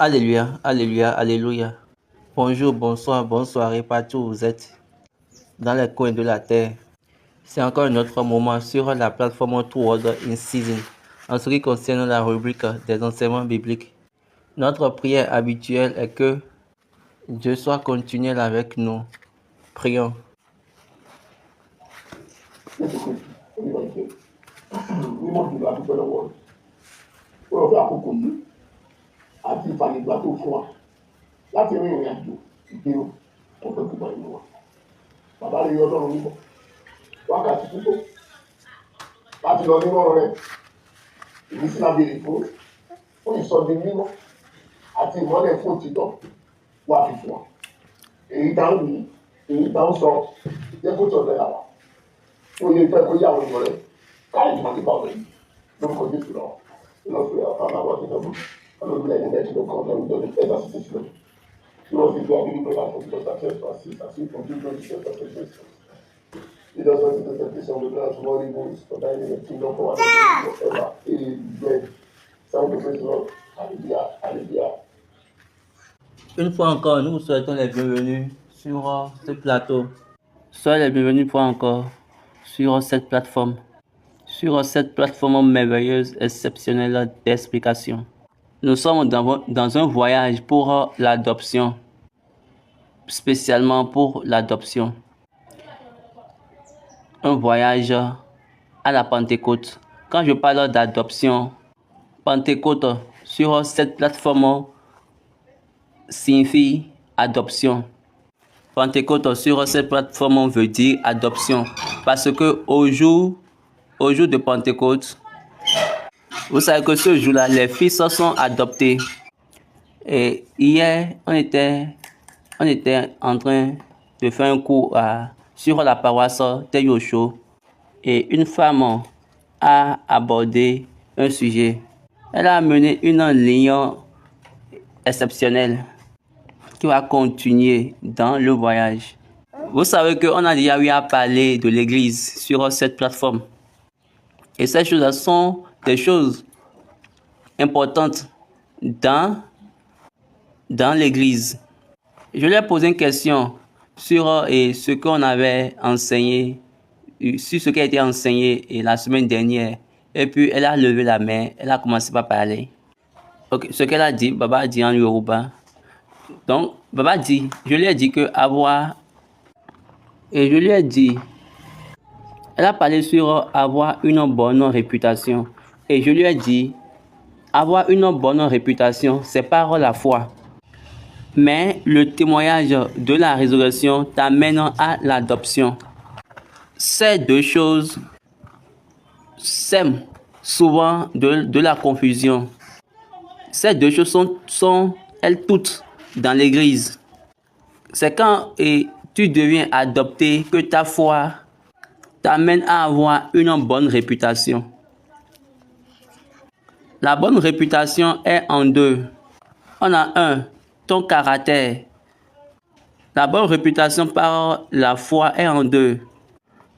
Alléluia, alléluia, alléluia. Bonjour, bonsoir, bonne soirée partout où vous êtes, dans les coins de la terre. C'est encore un autre moment sur la plateforme True Word in Season, en ce qui concerne la rubrique des enseignements bibliques. Notre prière habituelle est que Dieu soit continuel avec nous. Prions. Àti ìfàyègbà tó fún wa láti rin ìrìn àjò ìgbéró tó fẹ́ gbígbà inú wa. Bàbá rẹ̀ yọ ọlọ́run mímọ́ wákàtí púpọ̀ láti lọ nínú ọ̀rọ̀ rẹ̀ ìmísí la béèrè fún ìsọdi mímọ́ àti ìmọ́lẹ̀ fún òtítọ́ wà fi fún wa. Èyí tá ń wí èyí tá ń sọ jẹ́ kó tọ̀dọ̀ yà wá. Ó lè fẹ́ kó yà àwọn èèyàn rẹ̀ káyọ̀ ìmọ̀ nípa ọ̀rẹ́ yìí lórúkọ Jésù lọ. Ìlọ́sọ̀rọ̀ àwọn àwọn àti ìjọba. Alors, vous avez dit que quand on donne les associations, nous avons dit que nous avons fait la tête, assis, pour tout le monde, c'est la tête. Il doit sortir de cette question de grâce, moi, les mots, c'est pas d'aller les films, on va aller, et bien, ça, on peut faire ça. Alléluia, alléluia. Une fois encore, nous vous souhaitons les bienvenus sur ce plateau. Soyez les bienvenus une fois encore sur cette plateforme merveilleuse, exceptionnelle d'explication. Nous sommes dans un voyage pour l'adoption, spécialement pour l'adoption. Un voyage à la Pentecôte. Quand je parle d'adoption, Pentecôte sur cette plateforme signifie adoption. Pentecôte sur cette plateforme veut dire adoption. Parce que au jour de Pentecôte, vous savez que ce jour-là, les fils sont adoptés. Et hier, on était en train de faire un cours sur la paroisse Teyosho. Et une femme a abordé un sujet. Elle a mené une ligne exceptionnelle qui va continuer dans le voyage. Vous savez qu'on a déjà eu à parler de l'église sur cette plateforme. Et ces choses-là sont des choses importantes dans l'église. Je lui ai posé une question sur ce qu'on avait enseigné, sur ce qui a été enseigné la semaine dernière. Et puis elle a levé la main, elle a commencé par parler. Okay, ce qu'elle a dit, Baba a dit en Yoruba. Donc, Baba dit, je lui ai dit que avoir, et je lui ai dit, elle a parlé sur avoir une bonne réputation. Et je lui ai dit, avoir une bonne réputation, c'est par la foi. Mais le témoignage de la résurrection t'amène à l'adoption. Ces deux choses sèment souvent de la confusion. Ces deux choses sont elles toutes dans l'église. C'est quand tu deviens adopté que ta foi t'amène à avoir une bonne réputation. La bonne réputation est en deux. On a ton caractère. La bonne réputation par la foi est en deux.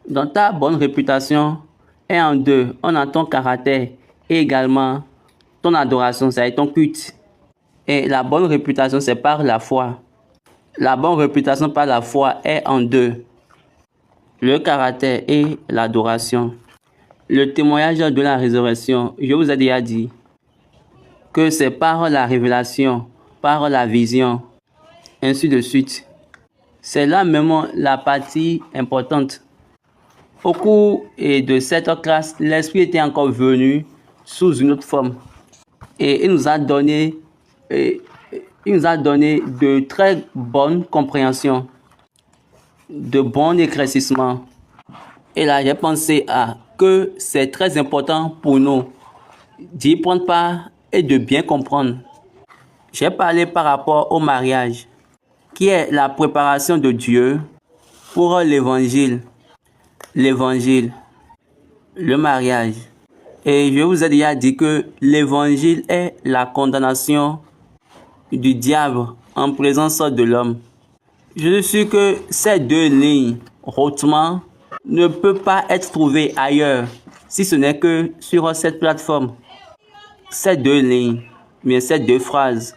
Donc ta bonne réputation est en deux. On a ton caractère et également ton adoration, c'est ton culte. Et la bonne réputation, c'est par la foi. La bonne réputation par la foi est en deux. Le caractère et l'adoration. Le témoignage de la résurrection, je vous ai déjà dit que c'est par la révélation, par la vision, ainsi de suite. C'est là même la partie importante. Au cours de cette classe, l'Esprit était encore venu sous une autre forme. Et il nous a donné de très bonnes compréhensions, de bons éclaircissements. Et là, j'ai pensé que c'est très important pour nous d'y prendre part et de bien comprendre. J'ai parlé par rapport au mariage, qui est la préparation de Dieu pour l'évangile, le mariage. Et je vous ai déjà dit que l'évangile est la condamnation du diable en présence de l'homme. Je suis sûr que ces deux lignes hautement ne peuvent pas être trouvées ailleurs, si ce n'est que sur cette plateforme. Ces deux lignes, mais ces deux phrases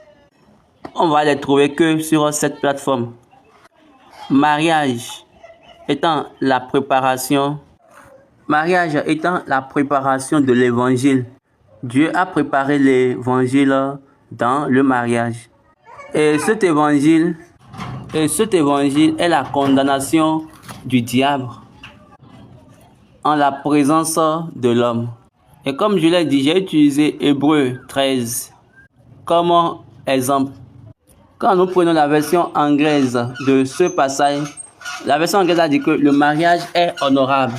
On va les trouver que sur cette plateforme. Mariage étant la préparation de l'évangile. Dieu a préparé l'évangile dans le mariage. Et cet évangile est la condamnation du diable en la présence de l'homme. Et comme je l'ai dit, j'ai utilisé Hébreux 13 comme exemple. Quand nous prenons la version anglaise de ce passage, la version anglaise a dit que le mariage est honorable.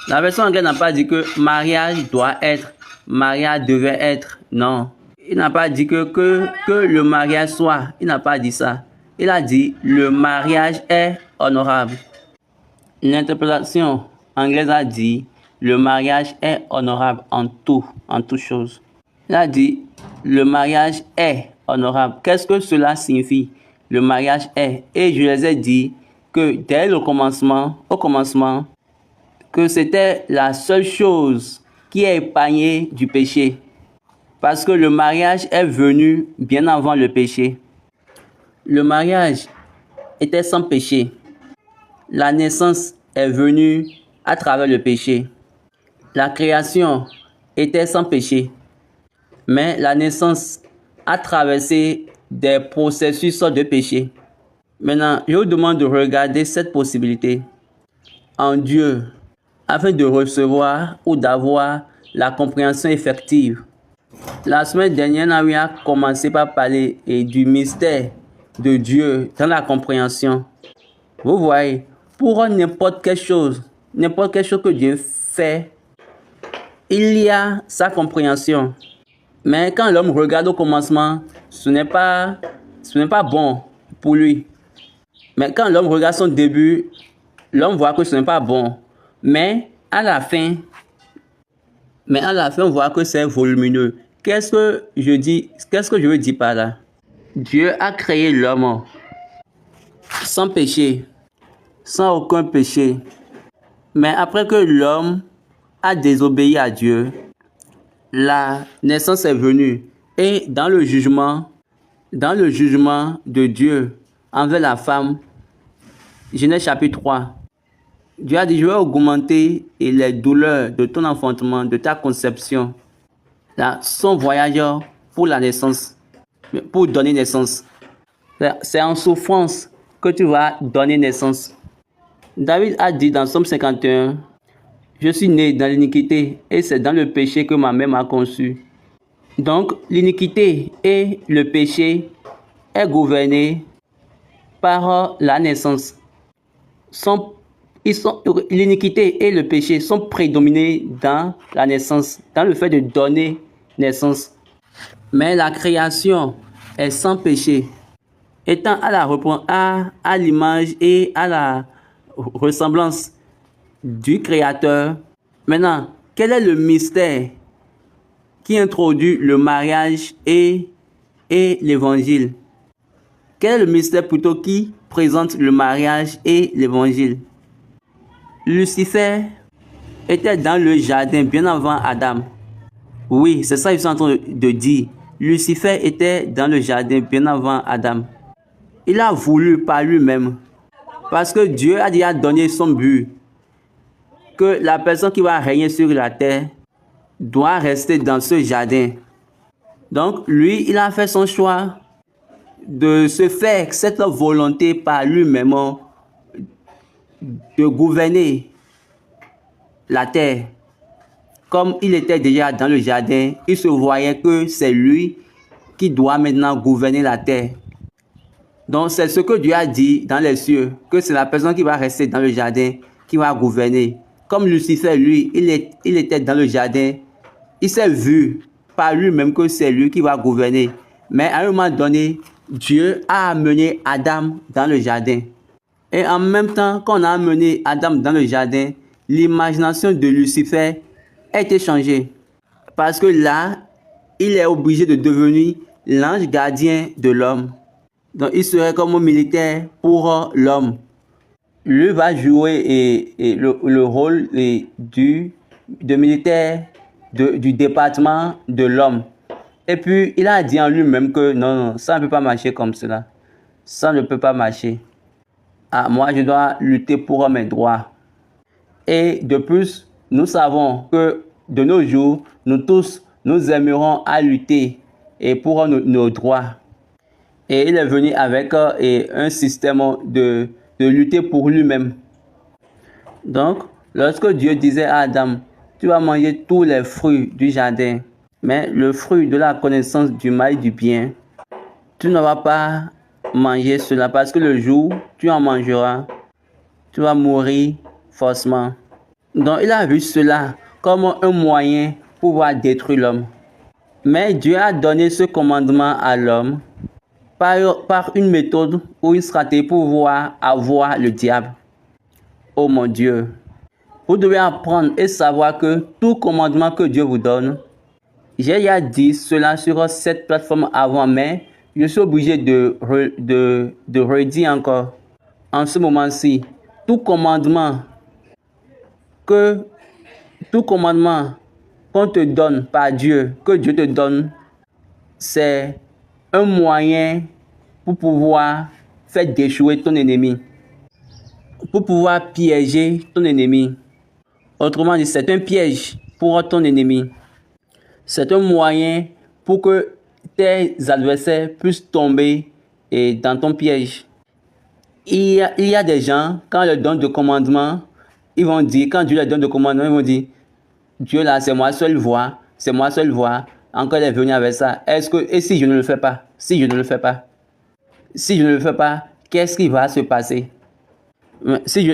La version anglaise n'a pas dit que mariage doit être, mariage devait être. Non. Il n'a pas dit que le mariage soit. Il n'a pas dit ça. Il a dit le mariage est honorable. L'interprétation anglaise a dit le mariage est honorable en toute chose. Il a dit le mariage est honorable. Qu'est-ce que cela signifie? Le mariage est. Et je les ai dit que dès le commencement, que c'était la seule chose qui est épargnée du péché. Parce que le mariage est venu bien avant le péché. Le mariage était sans péché. La naissance est venue à travers le péché. La création était sans péché. Mais la naissance a traversé des processus de péché. Maintenant, je vous demande de regarder cette possibilité en Dieu afin de recevoir ou d'avoir la compréhension effective. La semaine dernière, on a commencé par parler du mystère de Dieu dans la compréhension. Vous voyez, pour n'importe quelle chose que Dieu fait, il y a sa compréhension. Mais quand l'homme regarde au commencement, ce n'est pas bon pour lui. Mais quand l'homme regarde son début, l'homme voit que ce n'est pas bon. Mais à la fin, on voit que c'est volumineux. Qu'est-ce que je veux dire par là? Dieu a créé l'homme sans péché, sans aucun péché. Mais après que l'homme a désobéi à Dieu, la naissance est venue. Et dans le jugement de Dieu envers la femme, Genèse chapitre 3, Dieu a dit, je vais augmenter les douleurs de ton enfantement, de ta conception. Là, son voyage pour la naissance, pour donner naissance. C'est en souffrance que tu vas donner naissance. David a dit dans Psaume 51, je suis né dans l'iniquité et c'est dans le péché que ma mère m'a conçu. Donc, l'iniquité et le péché est gouverné par la naissance. L'iniquité et le péché sont prédominés dans la naissance, dans le fait de donner naissance. Mais la création est sans péché, étant à l'image et à la ressemblance du Créateur. Maintenant, quel est le mystère qui introduit le mariage et l'évangile? Quel est le mystère plutôt qui présente le mariage et l'évangile? Lucifer était dans le jardin bien avant Adam. Oui, c'est ça qu'ils sont en train de dire. Lucifer était dans le jardin bien avant Adam. Il a voulu par lui-même. Parce que Dieu a déjà donné son but. Que la personne qui va régner sur la terre doit rester dans ce jardin. Donc, lui, il a fait son choix de se faire cette volonté par lui-même de gouverner la terre. Comme il était déjà dans le jardin, il se voyait que c'est lui qui doit maintenant gouverner la terre. Donc, c'est ce que Dieu a dit dans les cieux, que c'est la personne qui va rester dans le jardin qui va gouverner. Comme Lucifer, lui, il était dans le jardin, il s'est vu par lui-même que c'est lui qui va gouverner. Mais à un moment donné, Dieu a amené Adam dans le jardin. Et en même temps qu'on a amené Adam dans le jardin, l'imagination de Lucifer a été changée. Parce que là, il est obligé de devenir l'ange gardien de l'homme. Donc, il serait comme un militaire pour l'homme. Lui va jouer le rôle de militaire du département de l'homme. Et puis, il a dit en lui-même que non, ça ne peut pas marcher comme cela. Ça ne peut pas marcher. Ah, moi, je dois lutter pour mes droits. Et de plus, nous savons que de nos jours, nous tous, nous aimerons à lutter et pour nos droits. Et il est venu avec un système de lutter pour lui-même. Donc, lorsque Dieu disait à Adam, tu vas manger tous les fruits du jardin, mais le fruit de la connaissance du mal et du bien, tu ne vas pas manger cela parce que le jour où tu en mangeras, tu vas mourir forcément. Donc, il a vu cela comme un moyen pour pouvoir détruire l'homme. Mais Dieu a donné ce commandement à l'homme par une méthode ou une stratégie pour pouvoir avoir le diable. Oh mon Dieu! Vous devez apprendre et savoir que tout commandement que Dieu vous donne, j'ai déjà dit cela sur cette plateforme avant, mais je suis obligé de redire encore. En ce moment-ci, tout commandement qu'on te donne par Dieu, que Dieu te donne, c'est un moyen pour pouvoir faire déchouer ton ennemi, pour pouvoir piéger ton ennemi. Autrement dit, c'est un piège pour ton ennemi. C'est un moyen pour que tes adversaires puissent tomber dans ton piège. Il y a des gens, quand ils leur donnent de commandements, ils vont dire, quand Dieu leur donne de commandements, ils vont dire, Dieu là, c'est moi seul voix, c'est moi seul voix. Encore il est venu avec ça. Et si je ne le fais pas, si je ne le fais pas, si je ne le fais pas, qu'est-ce qui va se passer? Si je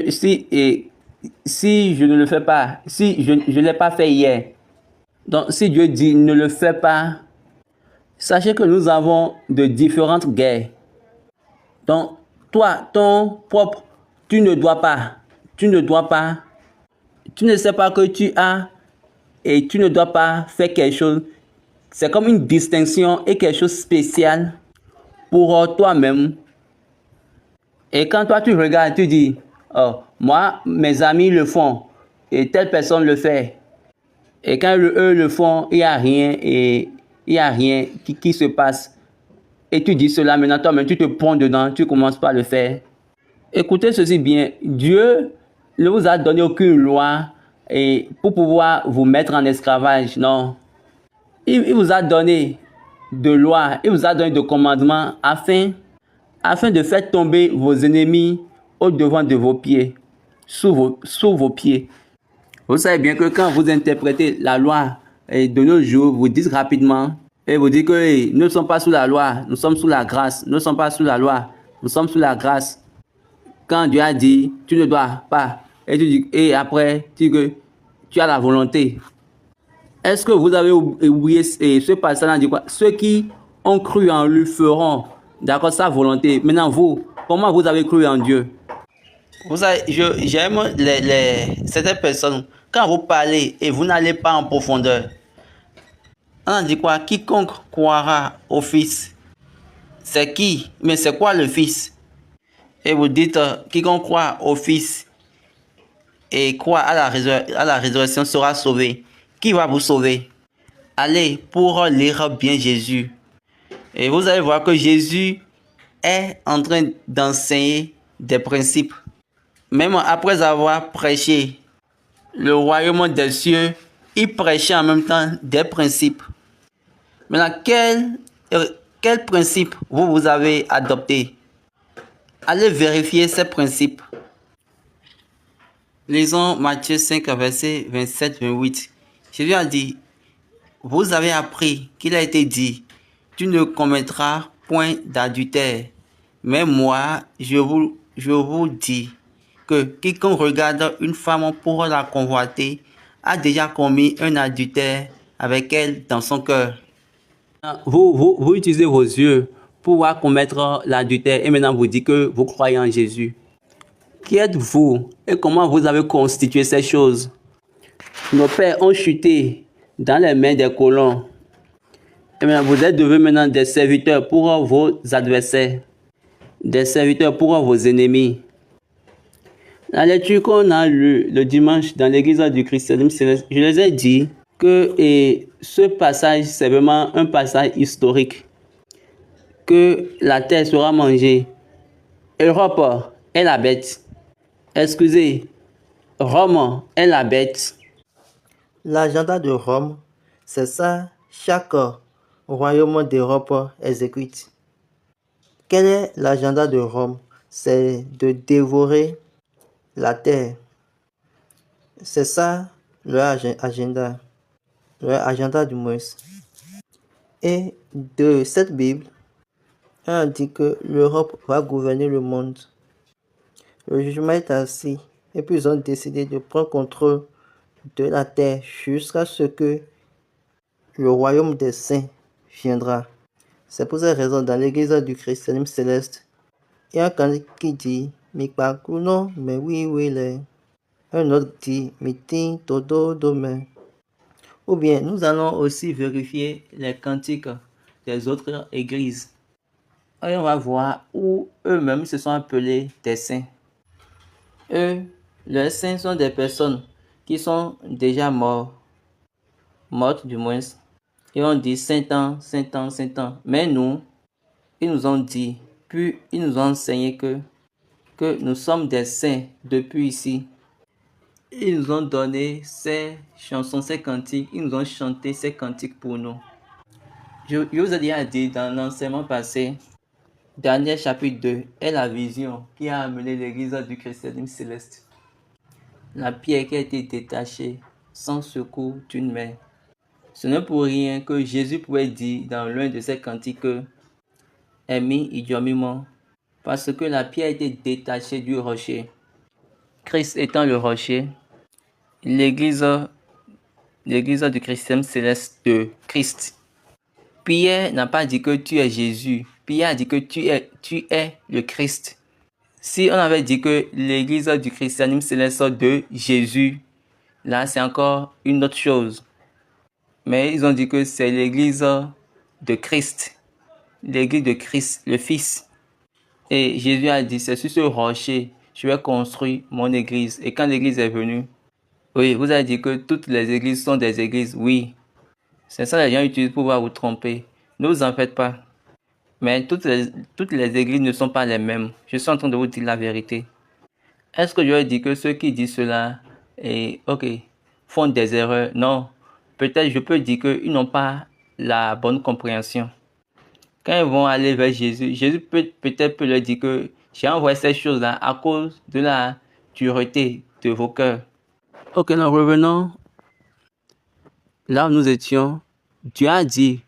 ne le fais pas, si je ne l'ai pas fait hier, donc si Dieu dit ne le fais pas, sachez que nous avons de différentes guerres. Donc toi, ton propre, tu ne sais pas que tu as et tu ne dois pas faire quelque chose. C'est comme une distinction et quelque chose de spécial pour toi-même. Et quand toi tu regardes, tu dis, oh, moi, mes amis le font et telle personne le fait. Et quand eux le font, il n'y a rien qui se passe. Et tu dis cela, maintenant toi-même tu te prends dedans, tu commences pas à le faire. Écoutez ceci bien, Dieu ne vous a donné aucune loi pour pouvoir vous mettre en esclavage, non. Il vous a donné de lois, il vous a donné de commandements afin de faire tomber vos ennemis au devant de vos pieds, sous vos pieds. Vous savez bien que quand vous interprétez la loi de nos jours, vous dites rapidement, et vous dites que nous ne sommes pas sous la loi, nous sommes sous la grâce. Nous ne sommes pas sous la loi, nous sommes sous la grâce. Quand Dieu a dit, tu ne dois pas, et après, tu dis que tu as la volonté. Est-ce que vous avez oublié ce passage-là dit quoi? Ceux qui ont cru en lui feront, d'accord, sa volonté. Maintenant, vous, comment vous avez cru en Dieu? Vous savez, j'aime certaines personnes, quand vous parlez et vous n'allez pas en profondeur, on dit quoi? Quiconque croira au Fils. C'est qui? Mais c'est quoi le Fils? Et vous dites, quiconque croit au Fils et croit à la résurrection sera sauvé. Qui va vous sauver? Allez pour lire bien Jésus. Et vous allez voir que Jésus est en train d'enseigner des principes. Même après avoir prêché le royaume des cieux, il prêchait en même temps des principes. Maintenant, quel principe vous avez adopté? Allez vérifier ces principes. Lisons Matthieu 5, verset 27-28. Jésus a dit, vous avez appris qu'il a été dit, tu ne commettras point d'adultère. Mais moi, je vous dis que quiconque regarde une femme pour la convoiter a déjà commis un adultère avec elle dans son cœur. Vous utilisez vos yeux pour pouvoir commettre l'adultère et maintenant vous dites que vous croyez en Jésus. Qui êtes-vous et comment vous avez constitué ces choses? Nos pères ont chuté dans les mains des colons. Et maintenant, vous êtes devenus maintenant des serviteurs pour vos adversaires, des serviteurs pour vos ennemis. La lecture qu'on a lue le dimanche dans l'église du christianisme, je les ai dit, que ce passage, c'est vraiment un passage historique, que la terre sera mangée. Europe est la bête. Excusez, Rome est la bête. L'agenda de Rome, c'est ça, chaque royaume d'Europe exécute. Quel est l'agenda de Rome? C'est de dévorer la terre. C'est ça leur agenda du moins. Et de cette Bible, on dit que l'Europe va gouverner le monde. Le jugement est assis et puis ils ont décidé de prendre contrôle de la terre jusqu'à ce que le royaume des saints viendra. C'est pour cette raison, dans l'église du christianisme céleste, il y a un cantique qui dit « Mikpakuno, mais oui, les ». Un autre dit « Mitin, todo, dome ». Ou bien, nous allons aussi vérifier les cantiques des autres églises. Et on va voir où eux-mêmes se sont appelés des saints. Eux, les saints sont des personnes qui sont déjà mortes du moins. Et on dit Saint ans. Mais nous, ils nous ont dit, puis ils nous ont enseigné que nous sommes des saints depuis ici. Ils nous ont donné ces chansons, ces cantiques. Ils nous ont chanté ces cantiques pour nous. Je vous ai déjà dit dans l'enseignement passé, Daniel chapitre 2 est la vision qui a amené l'église du christianisme céleste. La pierre qui a été détachée sans secours d'une main. Ce n'est pour rien que Jésus pouvait dire dans l'un de ses cantiques Emi idiomimo, parce que la pierre a été détachée du rocher. Christ étant le rocher, l'église du christianisme céleste de Christ. Pierre n'a pas dit que tu es Jésus. Pierre a dit que tu es le Christ. Si on avait dit que l'église du christianisme céleste de Jésus, là c'est encore une autre chose. Mais ils ont dit que c'est l'église de Christ. L'église de Christ, le Fils. Et Jésus a dit, c'est sur ce rocher, je vais construire mon église. Et quand l'église est venue, oui, vous avez dit que toutes les églises sont des églises, oui. C'est ça que les gens utilisent pour pouvoir vous tromper. Ne vous en faites pas. Mais toutes les églises ne sont pas les mêmes. Je suis en train de vous dire la vérité. Est-ce que je vais dire que ceux qui disent cela font des erreurs? Non. Peut-être je peux dire qu'ils n'ont pas la bonne compréhension. Quand ils vont aller vers Jésus, Jésus peut-être leur dire que j'ai envoyé ces choses-là à cause de la dureté de vos cœurs. Ok, nous revenons là où nous étions. Dieu a dit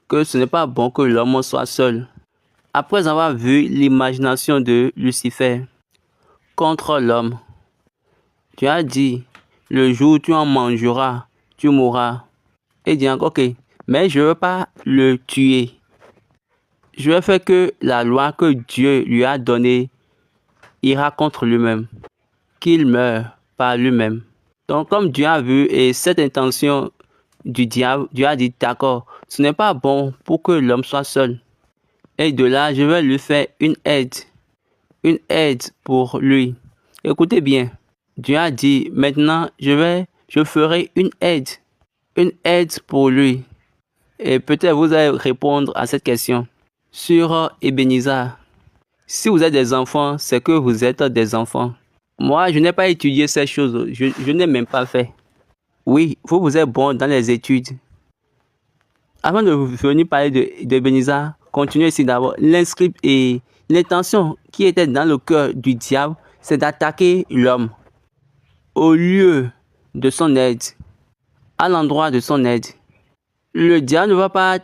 que ce n'est pas bon que l'homme soit seul. Après avoir vu l'imagination de Lucifer contre l'homme, Dieu a dit, le jour où tu en mangeras, tu mourras. Et dit encore, ok, mais je ne veux pas le tuer. Je vais faire que la loi que Dieu lui a donnée ira contre lui-même, qu'il meure par lui-même. Donc, comme Dieu a vu et cette intention du diable, Dieu a dit, d'accord, ce n'est pas bon pour que l'homme soit seul. Et de là, je vais lui faire une aide pour lui. Écoutez bien, Dieu a dit, maintenant, je ferai une aide pour lui. Et peut-être vous allez répondre à cette question. Sur Ebenezer, si vous êtes des enfants, c'est que vous êtes des enfants. Moi, je n'ai pas étudié ces choses. Je n'ai même pas fait. Oui, vous êtes bon dans les études. Avant de venir parler d'Ebenezer, continuez ici d'abord. L'inscript et l'intention qui était dans le cœur du diable, c'est d'attaquer l'homme. Au lieu de son aide, à l'endroit de son aide. Le diable ne va pas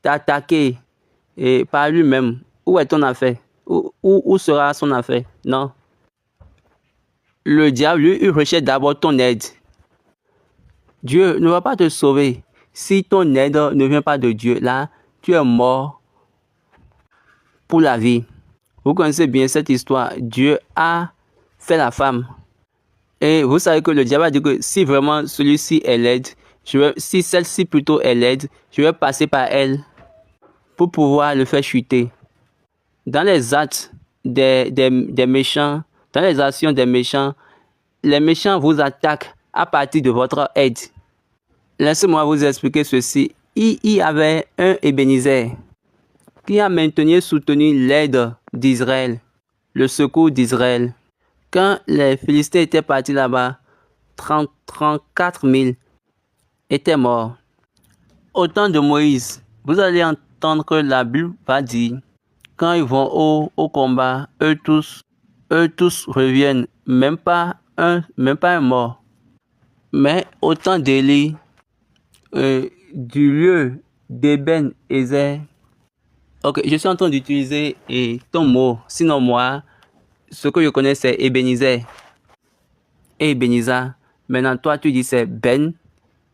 t'attaquer par lui-même. Où est ton affaire? Où sera son affaire? Non. Le diable, lui, il recherche d'abord ton aide. Dieu ne va pas te sauver. Si ton aide ne vient pas de Dieu, là, tu es mort pour la vie. Vous connaissez bien cette histoire. Dieu a fait la femme. Et vous savez que le diable a dit que si vraiment celui-ci est laide, si celle-ci plutôt est laide, je vais passer par elle pour pouvoir le faire chuter. Dans les actes des méchants, dans les actions des méchants, les méchants vous attaquent à partir de votre aide. Laissez-moi vous expliquer ceci. Il y avait un Ebenezer qui a maintenu et soutenu l'aide d'Israël, le secours d'Israël. Quand les Philistins étaient partis là-bas, 34 000 étaient morts. Au temps de Moïse, vous allez entendre que la Bible va dire, quand ils vont au combat, eux tous reviennent, même pas un mort. Mais au temps d'Élie, du lieu d'Eben Ezer, ok, je suis en train d'utiliser ton mot, sinon moi, ce que je connais c'est Ebenezer. Ebenezer. Maintenant toi tu dis c'est Ben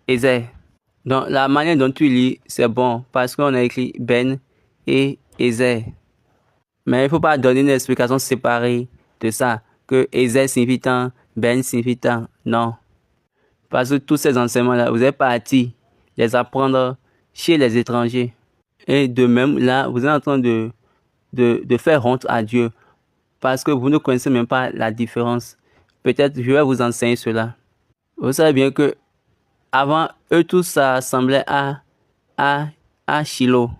Ezer. Donc la manière dont tu lis c'est bon parce qu'on a écrit Ben et Ezer. Mais il ne faut pas donner une explication séparée de ça, que Ezer signifie tant, Ben signifie tant. Non. Parce que tous ces enseignements-là, vous êtes partis les apprendre chez les étrangers. Et de même, là, vous êtes en train de faire honte à Dieu. Parce que vous ne connaissez même pas la différence. Peut-être je vais vous enseigner cela. Vous savez bien que avant, eux tous s'assemblaient à Shiloh.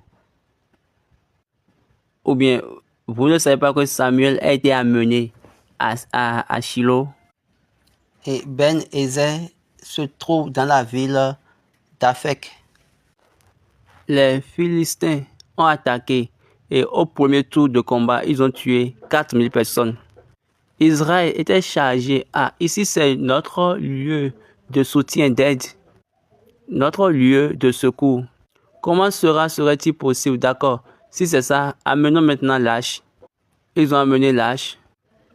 Ou bien, vous ne savez pas que Samuel a été amené à Shiloh. Et Ben Ezer se trouve dans la ville d'Aphek. Les Philistins ont attaqué et au premier tour de combat, ils ont tué 4000 personnes. Israël était chargé ici c'est notre lieu de soutien d'aide, notre lieu de secours. Comment serait-il possible? D'accord, si c'est ça, amenons maintenant Lâche. Ils ont amené Lâche,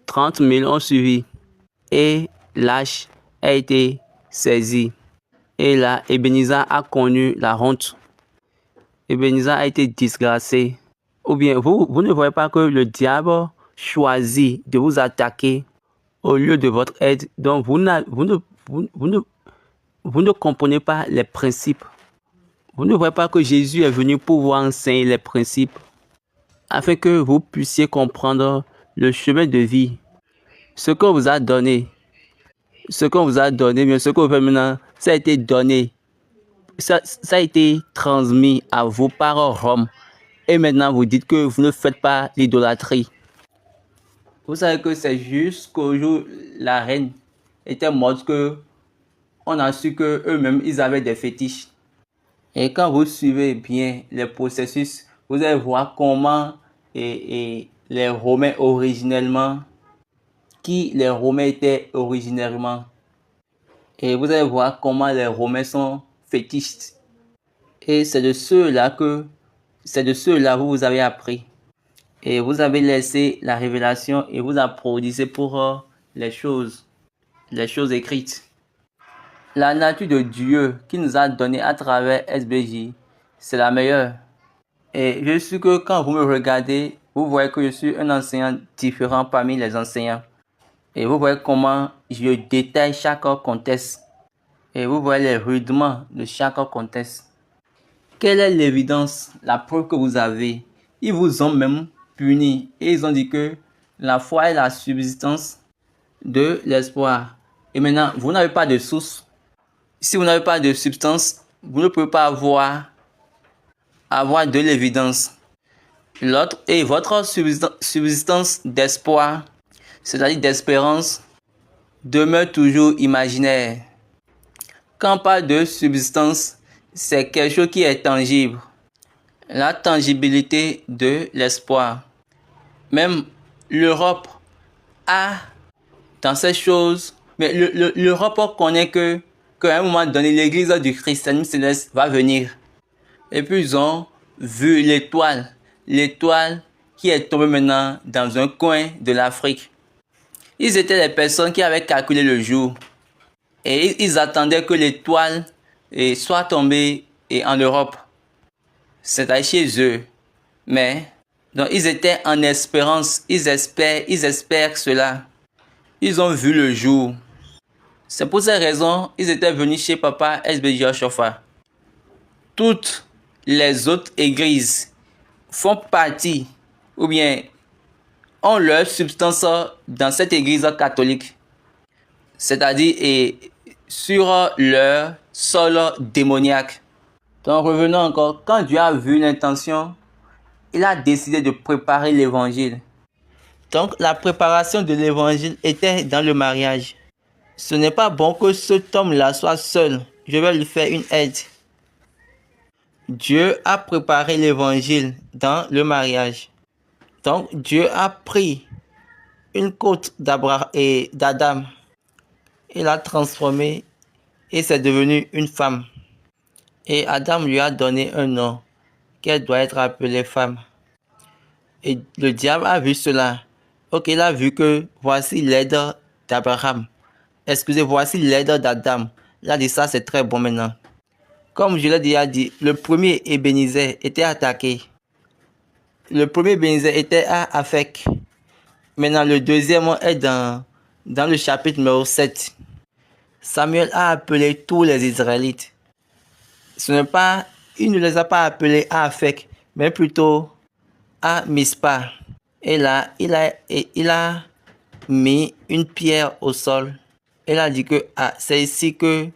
30 000 ont suivi et Lâche a été saisi. Et là, Ebenezer a connu la honte. Ebenezer a été disgracé. Ou bien, vous ne voyez pas que le diable choisit de vous attaquer au lieu de votre aide. Donc, vous ne comprenez pas les principes. Vous ne voyez pas que Jésus est venu pour vous enseigner les principes afin que vous puissiez comprendre le chemin de vie. Ce qu'on vous a donné, mais ce qu'on vous fait maintenant, ça a été donné. Ça a été transmis à vous par Rome. Et maintenant, vous dites que vous ne faites pas l'idolâtrie. Vous savez que c'est jusqu'au jour où la reine était morte que on a su que eux-mêmes, ils avaient des fétiches. Et quand vous suivez bien les processus, vous allez voir comment les Romains originellement, qui les Romains étaient originairement. Et vous allez voir comment les Romains sont fétichistes. Et c'est de ceux-là que vous avez appris. Et vous avez laissé la révélation et vous applaudissez pour les choses écrites. La nature de Dieu qui nous a donné à travers SBJ, c'est la meilleure. Et je suis que quand vous me regardez, vous voyez que je suis un enseignant différent parmi les enseignants. Et vous voyez comment je détaille chaque contexte. Et vous voyez les rudiments de chaque contexte. Quelle est l'évidence, la preuve que vous avez? Ils vous ont même puni et ils ont dit que la foi est la subsistance de l'espoir. Et maintenant, vous n'avez pas de source. Si vous n'avez pas de substance, vous ne pouvez pas avoir de l'évidence. L'autre est votre subsistance d'espoir, c'est-à-dire d'espérance, demeure toujours imaginaire. Quand on parle de subsistance, c'est quelque chose qui est tangible. La tangibilité de l'espoir. Même l'Europe a dans ces choses, mais l'Europe connaît qu'à un moment donné, l'église du christianisme céleste va venir. Et puis ils ont vu l'étoile qui est tombée maintenant dans un coin de l'Afrique. Ils étaient les personnes qui avaient calculé le jour. Et ils attendaient que l'étoile soit tombée en Europe. C'est-à-dire chez eux. Mais donc ils étaient en espérance. Ils espèrent cela. Ils ont vu le jour. C'est pour ces raisons ils étaient venus chez Papa SBJ Oshofa. Toutes les autres églises font partie ou bien ont leur substance dans cette église catholique. C'est-à-dire sur leur sol démoniaque. Donc revenons encore, quand Dieu a vu l'intention, il a décidé de préparer l'évangile. Donc la préparation de l'évangile était dans le mariage. Ce n'est pas bon que cet homme-là soit seul. Je vais lui faire une aide. Dieu a préparé l'évangile dans le mariage. Donc Dieu a pris une côte d'Abraham et d'Adam. Il l'a transformée et c'est devenu une femme. Et Adam lui a donné un nom qu'elle doit être appelée femme. Et le diable a vu cela. Ok, il a vu que voici l'aide d'Abraham. Excusez, voici l'aide d'Adam. Il a dit ça, c'est très bon maintenant. Comme je l'ai déjà dit, le premier Ébenezer était attaqué. Le premier Ébenezer était à Afek. Maintenant, le deuxième est dans le chapitre numéro 7. Samuel a appelé tous les Israélites. Il ne les a pas appelés à Afek, mais plutôt à Mispa. Et là, il a mis une pierre au sol. Il a dit que c'est ici que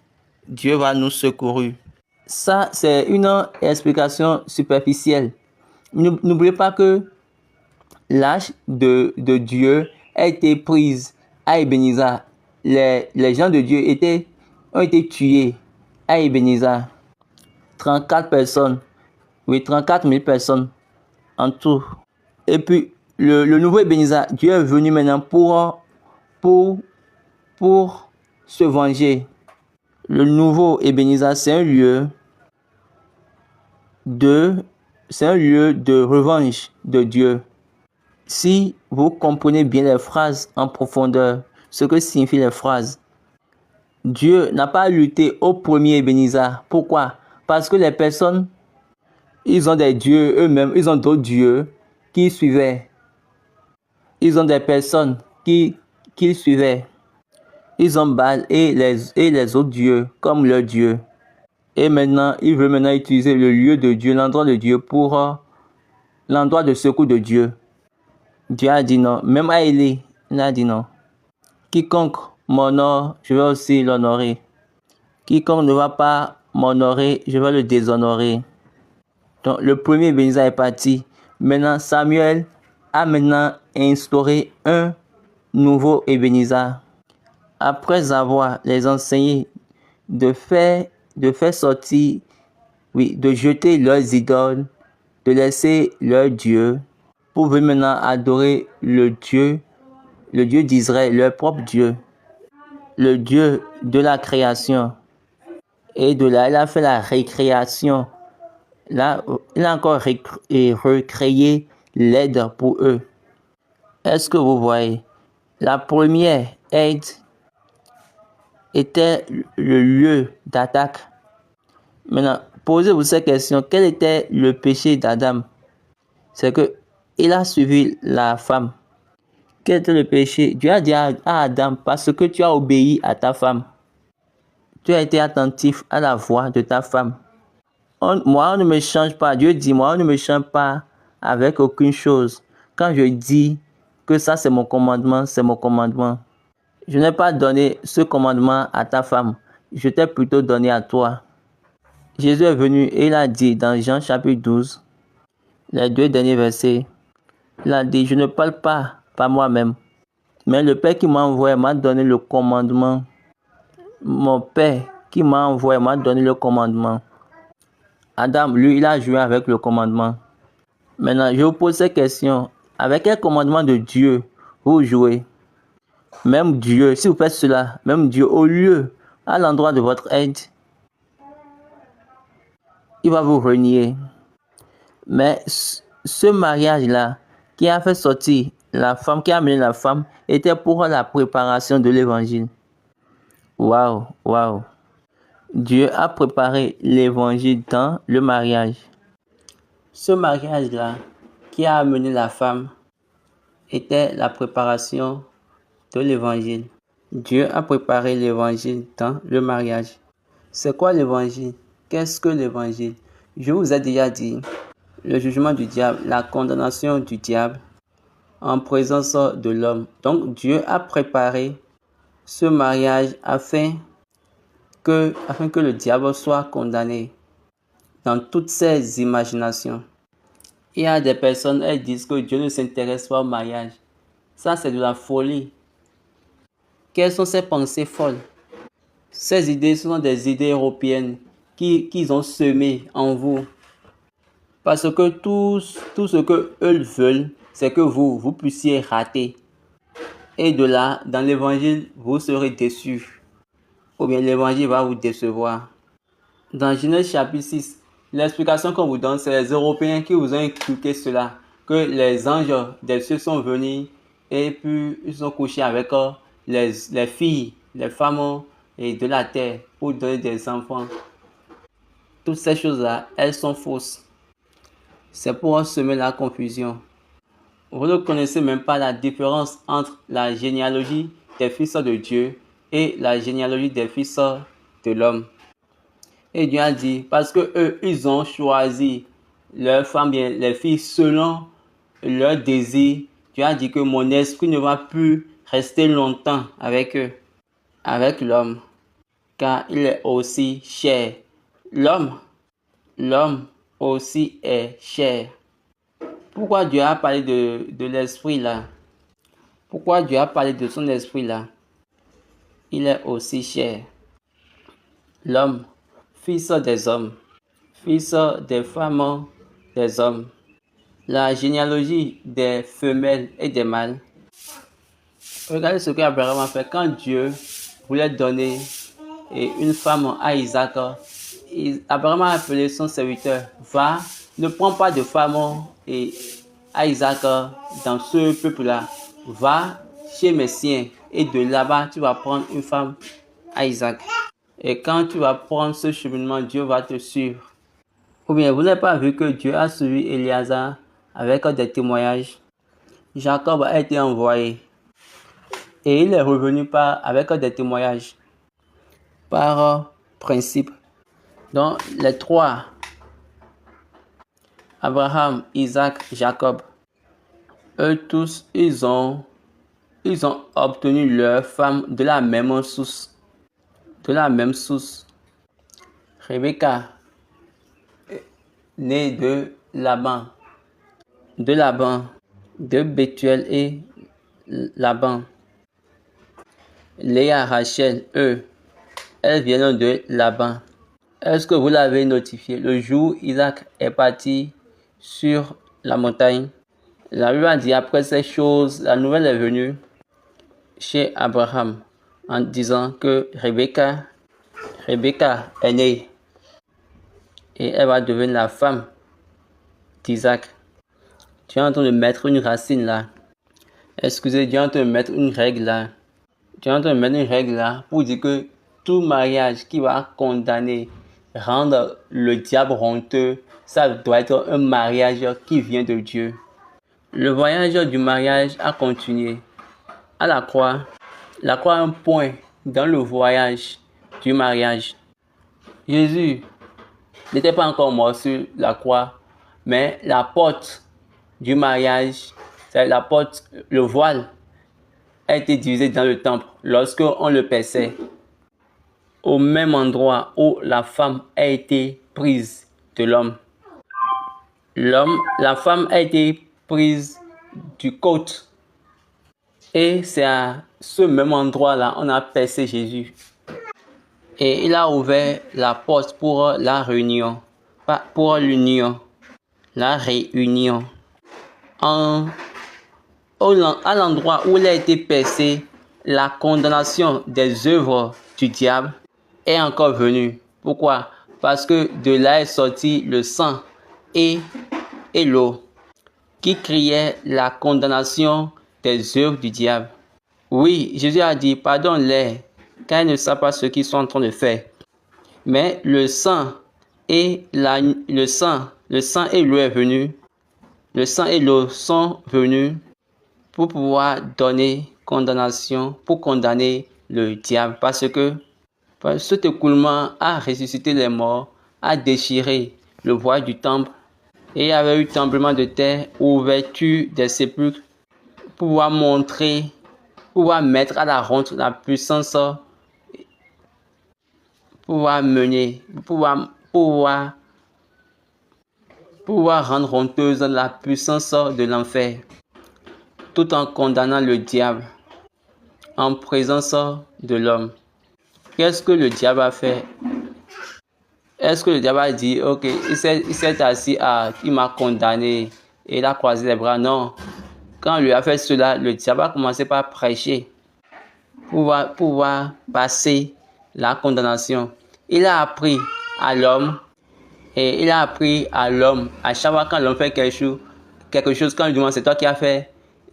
Dieu va nous secourir. Ça, c'est une explication superficielle. N'oubliez pas que l'âge de Dieu a été prise à Ebenezer. Les gens de Dieu ont été tués à Ebenezer. 34 personnes. Oui, 34 000 personnes en tout. Et puis, le nouveau Ebenezer, Dieu est venu maintenant pour se venger. Le nouveau Ebenezer, c'est un lieu de revanche de Dieu. Si vous comprenez bien les phrases en profondeur, ce que signifient les phrases, Dieu n'a pas lutté au premier Ebenezer. Pourquoi? Parce que les personnes, ils ont des dieux eux-mêmes, ils ont d'autres dieux qui suivaient. Ils ont des personnes qui suivaient. Ils ont Baal et les autres dieux comme leur Dieu. Et maintenant, il veut utiliser le lieu de Dieu, l'endroit de Dieu pour l'endroit de secours de Dieu. Dieu a dit non. Même à Élie, il a dit non. Quiconque m'honore, je vais aussi l'honorer. Quiconque ne va pas m'honorer, je vais le déshonorer. Donc le premier Ebenezer est parti. Maintenant, Samuel a instauré un nouveau Ebenezer. Après avoir les enseigné de faire sortir, de jeter leurs idoles, de laisser leur Dieu, pour venir maintenant adorer le Dieu d'Israël, leur propre Dieu, le Dieu de la création. Et de là, il a fait la récréation. Là, il a encore recréé l'aide pour eux. Est-ce que vous voyez? La première aide était le lieu d'attaque. Maintenant, posez-vous cette question. Quel était le péché d'Adam? C'est que il a suivi la femme. Quel était le péché? Dieu a dit à Adam, parce que tu as obéi à ta femme. Tu as été attentif à la voix de ta femme. Moi, on ne me change pas. Dieu dit, moi, on ne me change pas avec aucune chose. Quand je dis que ça, c'est mon commandement, c'est mon commandement. Je n'ai pas donné ce commandement à ta femme. Je t'ai plutôt donné à toi. Jésus est venu et il a dit dans Jean chapitre 12, les 2 derniers versets, il a dit, je ne parle pas par moi-même, mais le Père qui m'a envoyé m'a donné le commandement. Mon Père qui m'a envoyé m'a donné le commandement. Adam, lui, il a joué avec le commandement. Maintenant, je vous pose cette question. Avec quel commandement de Dieu vous jouez? Même Dieu, si vous faites cela, même Dieu, au lieu, à l'endroit de votre aide, il va vous renier. Mais ce mariage-là, qui a fait sortir la femme, qui a amené la femme, était pour la préparation de l'évangile. Waouh, waouh. Dieu a préparé l'évangile dans le mariage. Ce mariage-là, qui a amené la femme, était la préparation de l'évangile. Dieu a préparé l'évangile dans le mariage. C'est quoi l'évangile? Qu'est-ce que l'évangile? Je vous ai déjà dit, le jugement du diable, la condamnation du diable en présence de l'homme. Donc Dieu a préparé ce mariage afin afin que le diable soit condamné dans toutes ses imaginations. Il y a des personnes, elles disent que Dieu ne s'intéresse pas au mariage. Ça, c'est de la folie. Quelles sont ces pensées folles? Ces idées sont des idées européennes qu'ils ont semées en vous. Parce que tout ce qu'eux veulent, c'est que vous puissiez rater. Et de là, dans l'évangile, vous serez déçus. Ou bien l'évangile va vous décevoir. Dans Genèse chapitre 6, l'explication qu'on vous donne, c'est les Européens qui vous ont inculqué cela. Que les anges des cieux sont venus et puis ils ont couché avec les filles, les femmes et de la terre pour donner des enfants. Toutes ces choses-là, elles sont fausses. C'est pour semer la confusion. Vous ne connaissez même pas la différence entre la généalogie des fils de Dieu et la généalogie des fils de l'homme. Et Dieu a dit, parce que eux, ils ont choisi leurs femmes, bien les filles, selon leur désir. Dieu a dit que mon esprit ne va plus rester longtemps avec eux, avec l'homme, car il est aussi cher. L'homme aussi est cher. Pourquoi Dieu a parlé de l'esprit là? Pourquoi Dieu a parlé de son esprit là? Il est aussi cher. L'homme, fils des hommes, fils des femmes des hommes. La généalogie des femelles et des mâles. Regardez ce qu'Abraham a fait quand Dieu voulait donner une femme à Isaac. Abraham a appelé son serviteur, va, ne prends pas de femme à Isaac dans ce peuple-là. Va chez mes siens et de là-bas tu vas prendre une femme à Isaac. Et quand tu vas prendre ce cheminement, Dieu va te suivre. Ou bien vous n'avez pas vu que Dieu a suivi Éléazar avec des témoignages. Jacob a été envoyé et il est revenu avec des témoignages par principe. Donc les trois, Abraham, Isaac, Jacob, eux tous, ils ont obtenu leur femme de la même source. De la même source. Rebecca, née de Laban, de Bethuel et Laban. Léa, Rachel, eux, elles viennent de Laban. Est-ce que vous l'avez notifié? Le jour où Isaac est parti sur la montagne, la Bible a dit après ces choses, la nouvelle est venue chez Abraham en disant que Rebecca est née et elle va devenir la femme d'Isaac. Tu es en train de mettre une racine là. Excusez, Dieu est en train de mettre une règle là. Tu es en train de mettre une règle là pour dire que tout mariage qui va condamner, rendre le diable honteux, ça doit être un mariage qui vient de Dieu. Le voyage du mariage a continué. À la croix est un point dans le voyage du mariage. Jésus n'était pas encore mort sur la croix, mais la porte du mariage, c'est la porte, le voile, a été divisé dans le temple lorsque on le perçait. Au même endroit où la femme a été prise de l'homme. La femme a été prise du côte. Et c'est à ce même endroit-là, on a percé Jésus. Et il a ouvert la porte pour la réunion. Pas pour l'union. La réunion. À l'endroit où il a été percé, la condamnation des œuvres du diable est encore venue. Pourquoi? Parce que de là est sorti le sang et l'eau qui criait la condamnation des œuvres du diable. Oui, Jésus a dit, pardonne-les, car ils ne savent pas ce qu'ils sont en train de faire. Mais le sang et l'eau est venu. Le sang et l'eau sont venus pour pouvoir donner condamnation, pour condamner le diable. Parce que cet écoulement a ressuscité les morts, a déchiré le voile du temple. Et il y avait eu tremblement de terre, ouverture des sépulcres, pour pouvoir montrer, pour pouvoir mettre à la honte la puissance, pouvoir mener, pouvoir rendre honteuse la puissance de l'enfer, tout en condamnant le diable en présence de l'homme. Qu'est-ce que le diable a fait? Est-ce que le diable a dit, ok, il s'est assis, il m'a condamné et il a croisé les bras? Non. Quand il lui a fait cela, le diable a commencé par prêcher, pouvoir passer la condamnation. Il a appris à l'homme, et il a appris à l'homme, à chaque fois quand l'homme fait quelque chose, quand il demande c'est toi qui as fait,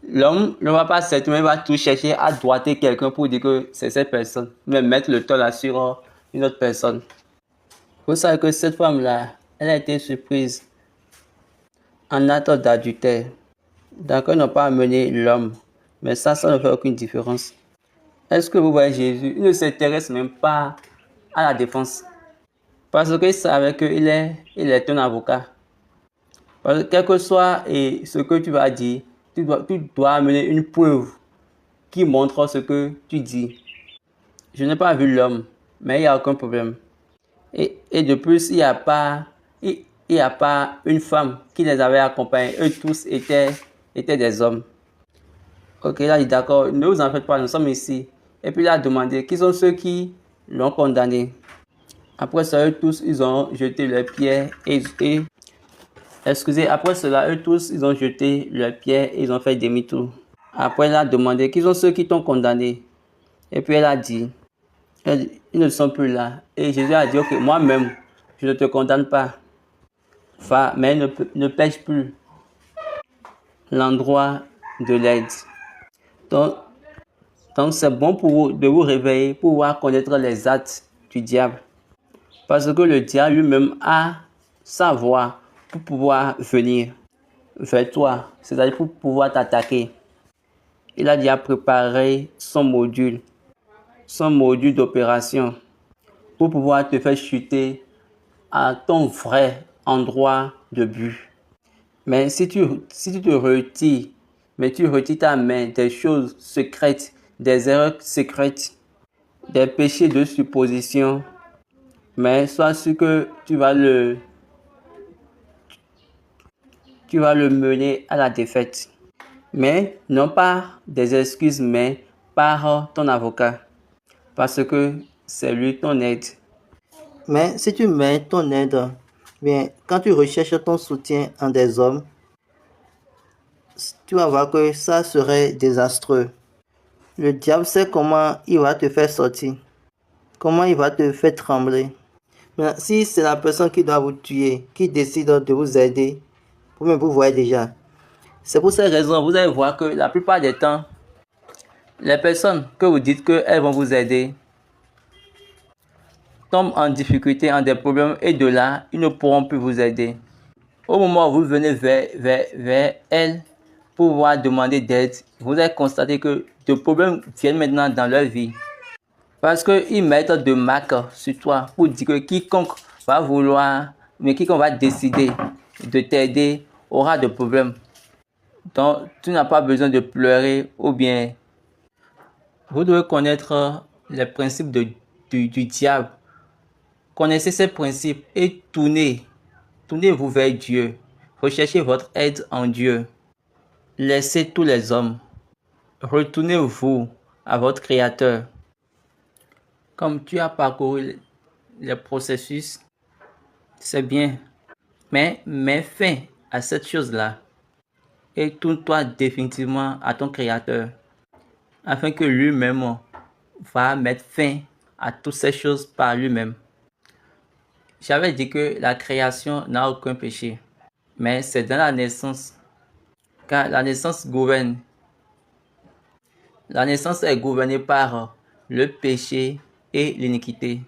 l'homme ne va pas certainement, il va tout chercher à droiter quelqu'un pour dire que c'est cette personne, mais mettre le tort là sur une autre personne. Vous savez que cette femme-là, elle a été surprise en acte d'adultère. D'accord, ils n'ont pas amené l'homme, mais ça ne fait aucune différence. Est-ce que vous voyez Jésus? Il ne s'intéresse même pas à la défense. Parce qu'il savait qu'il est un avocat. Parce que quel que soit ce que tu vas dire, tu dois amener une preuve qui montre ce que tu dis. Je n'ai pas vu l'homme, mais il n'y a aucun problème. Et de plus, il n'y a pas une femme qui les avait accompagnés. Eux tous étaient des hommes. Ok, là, il dit d'accord, ne vous en faites pas, nous sommes ici. Et puis il a demandé qui sont ceux qui l'ont condamné. Après ça, eux tous, ils ont jeté leurs pierres après cela, eux tous, ils ont jeté leurs pierres et ils ont fait demi-tour. Après, il a demandé qui sont ceux qui t'ont condamné. Et puis elle a dit, ils ne sont plus là. Et Jésus a dit, ok, moi-même, je ne te condamne pas. Mais ne pêche plus l'endroit de l'aide. Donc c'est bon pour vous de vous réveiller pour pouvoir connaître les actes du diable. Parce que le diable lui-même a sa voix pour pouvoir venir vers toi, c'est-à-dire pour pouvoir t'attaquer. Il a déjà préparé son module d'opération pour pouvoir te faire chuter à ton vrai endroit de but. Mais si tu te retires, mais tu retires ta main des choses secrètes, des erreurs secrètes, des péchés de supposition, mais sois sûr que tu vas le mener à la défaite. Mais non pas des excuses, mais par ton avocat. Parce que c'est lui ton aide. Mais si tu mets ton aide, bien, quand tu recherches ton soutien en des hommes, tu vas voir que ça serait désastreux. Le diable sait comment il va te faire sortir, comment il va te faire trembler. Mais si c'est la personne qui doit vous tuer, qui décide de vous aider, vous voyez déjà. C'est pour cette raison, vous allez voir que la plupart des temps, les personnes que vous dites qu'elles vont vous aider tombent en difficulté, en des problèmes, et de là, ils ne pourront plus vous aider. Au moment où vous venez vers elles pour pouvoir demander d'aide, vous allez constater que des problèmes viennent maintenant dans leur vie. Parce qu'ils mettent de marques sur toi pour dire que quiconque va décider de t'aider aura de problèmes. Donc, tu n'as pas besoin de pleurer ou bien vous devez connaître les principes du diable. Connaissez ces principes et tournez-vous vers Dieu. Recherchez votre aide en Dieu. Laissez tous les hommes. Retournez-vous à votre Créateur. Comme tu as parcouru les processus, c'est bien. Mais mets fin à cette chose-là et tourne-toi définitivement à ton Créateur afin que lui-même va mettre fin à toutes ces choses par lui-même. J'avais dit que la création n'a aucun péché, mais c'est dans la naissance, car la naissance gouverne. La naissance est gouvernée par le péché et l'iniquité.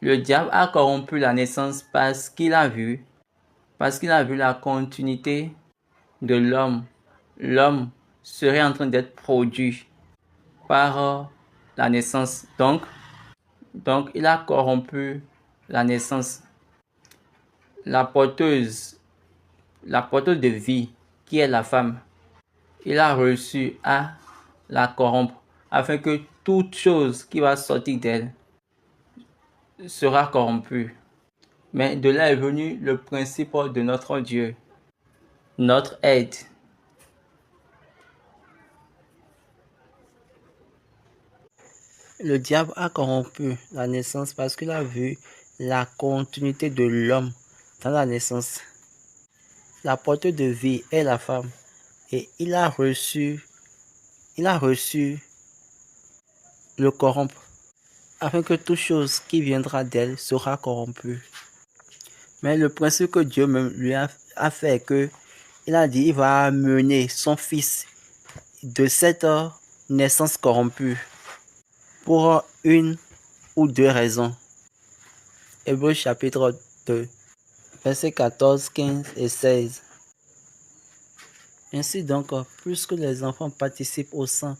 Le diable a corrompu la naissance parce qu'il a vu la continuité de l'homme. L'homme serait en train d'être produit par la naissance. Donc, il a corrompu la naissance. La porteuse de vie, qui est la femme, il a reçu à la corrompre afin que toute chose qui va sortir d'elle sera corrompu. Mais de là est venu le principe de notre Dieu, notre aide. Le diable a corrompu la naissance parce qu'il a vu la continuité de l'homme dans la naissance. La porteuse de vie est la femme et il a reçu le corrompre afin que toute chose qui viendra d'elle sera corrompue. Mais le principe que Dieu même lui a fait que il a dit il va amener son fils de cette naissance corrompue pour une ou deux raisons. Hébreux chapitre 2, versets 14, 15 et 16. Ainsi donc, puisque les enfants participent au sang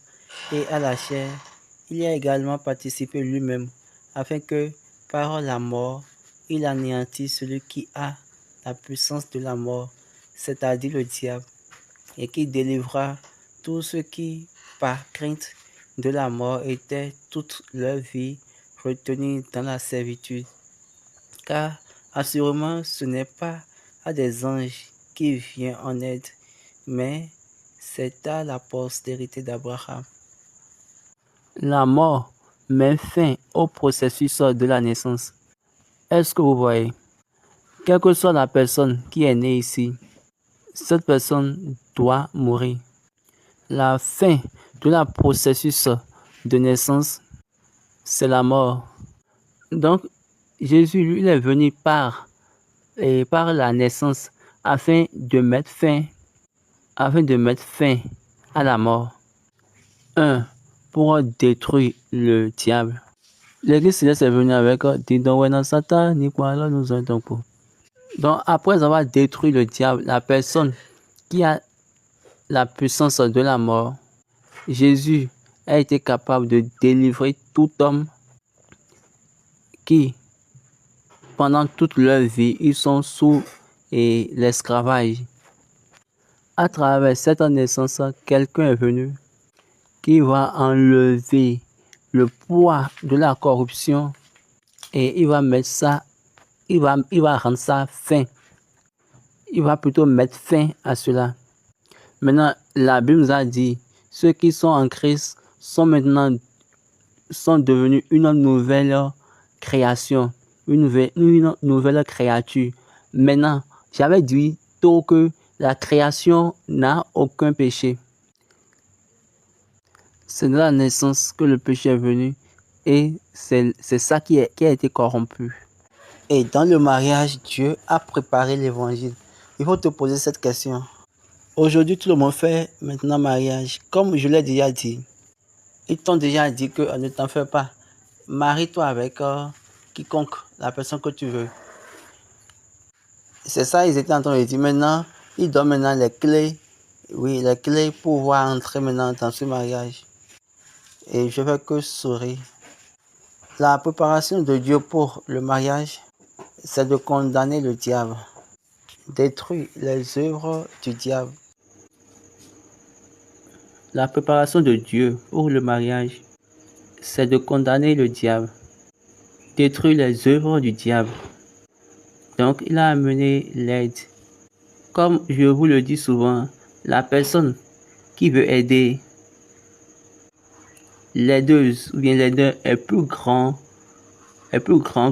et à la chair, il y a également participé lui-même, afin que, par la mort, il anéantisse celui qui a la puissance de la mort, c'est-à-dire le diable, et qui délivra tous ceux qui, par crainte de la mort, étaient toute leur vie retenus dans la servitude. Car, assurément, ce n'est pas à des anges qui vient en aide, mais c'est à la postérité d'Abraham. La mort met fin au processus de la naissance. Est-ce que vous voyez? Quelle que soit la personne qui est née ici, cette personne doit mourir. La fin de la processus de naissance, c'est la mort. Donc, Jésus, lui, il est venu par la naissance afin de mettre fin à la mort. 1. Pour détruire le diable. L'Église céleste est venue avec Satan, ni quoi là nous entendons pour. Donc, après avoir détruit le diable, la personne qui a la puissance de la mort, Jésus a été capable de délivrer tout homme qui, pendant toute leur vie, ils sont sous l'esclavage. À travers cette naissance, quelqu'un est venu qui va enlever le poids de la corruption et il va mettre ça, il va rendre ça fin. Il va plutôt mettre fin à cela. Maintenant, la Bible nous a dit, ceux qui sont en Christ sont devenus une nouvelle création, une nouvelle créature. Maintenant, j'avais dit tôt que la création n'a aucun péché. C'est de la naissance que le péché est venu et c'est ça qui a été corrompu. Et dans le mariage, Dieu a préparé l'évangile. Il faut te poser cette question. Aujourd'hui, tout le monde fait maintenant mariage. Comme je l'ai déjà dit, ils t'ont déjà dit que ne t'en fais pas. Marie-toi avec quiconque, la personne que tu veux. C'est ça, ils étaient en train de dire. Maintenant, ils donnent maintenant les clés. Oui, les clés pour pouvoir entrer maintenant dans ce mariage. Et je vais que sourire. La préparation de Dieu pour le mariage, c'est de condamner le diable. Détruire les œuvres du diable. La préparation de Dieu pour le mariage, c'est de condamner le diable. Détruire les œuvres du diable. Donc, il a amené l'aide. Comme je vous le dis souvent, la personne qui veut aider l'aideuse ou bien l'aideur est plus grand